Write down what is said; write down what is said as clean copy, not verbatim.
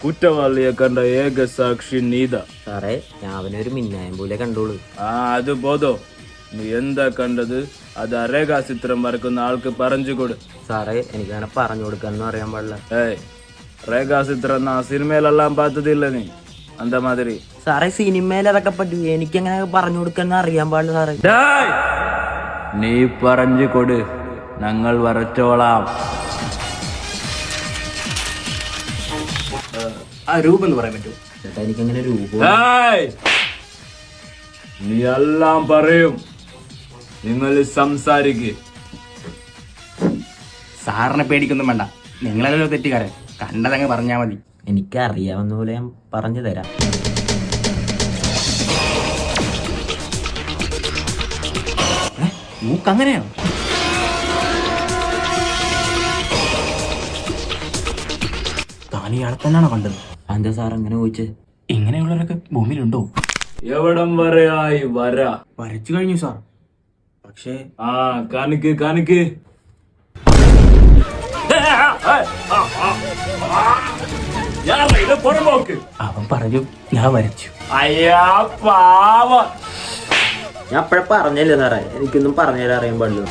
കുറ്റവാളിയെ കണ്ട ഏക സാക്ഷി നീതാ. സാറേ ഞാൻ അവനൊരു മിന്നായം പോലെ കണ്ടോളൂ. അത് പോതോ. നീ എന്താ കണ്ടത്? അത് രേഖാചിത്രം വരക്കുന്ന ആൾക്ക് പറഞ്ഞുകൊടു. സാറേ എനിക്കങ്ങനെ പറഞ്ഞു കൊടുക്കാനൊന്നും അറിയാൻ പാടില്ല. രേഖാചിത്രം സിനിമയിലെല്ലാം പാത്തതില്ല നീ അന്ത മാതിരി. സാറേ സിനിമയിൽ അതൊക്കെ പറ്റൂ, എനിക്കങ്ങനെ പറഞ്ഞു കൊടുക്കാനൊന്നും അറിയാൻ പാടില്ല സാറേ. നീ പറഞ്ഞു കൊടു, ഞങ്ങൾ വരച്ചോളാം. ആ രൂപം എന്ന് പറയാൻ പറ്റുമോ ചേട്ടാ? എനിക്കങ്ങനെ രൂപം. നീ എല്ലാം പറയും, നിങ്ങൾ സംസാരിക്ക്. സാറിനെ പേടിക്കൊന്നും വേണ്ട, നിങ്ങളല്ലോ തെറ്റുകാരൻ, കണ്ടതങ്ങ് പറഞ്ഞാ മതി. എനിക്കറിയാവുന്ന പോലെ ഞാൻ പറഞ്ഞു തരാം. മൂക്കങ്ങനെയോ? താൻ ഇയാളെ തന്നെയാണോ കണ്ടത്? എന്താ സാർ അങ്ങനെ ചോദിച്ചേ? ഇങ്ങനെയുള്ളവരൊക്കെ ഭൂമിയിലുണ്ടോ? എവിടം വരെയായി വര? വരച്ചു കഴിഞ്ഞു സാർ. പക്ഷേ കാണിക്ക് കാണിക്ക്. അവൻ പറഞ്ഞു ഞാൻ വരച്ചു. അയ്യാ പാവ. ഞാൻ അപ്പഴേ പറഞ്ഞല്ലേ സാറേ, എനിക്കൊന്നും പറഞ്ഞുതരാൻ അറിയാൻ പാടില്ല.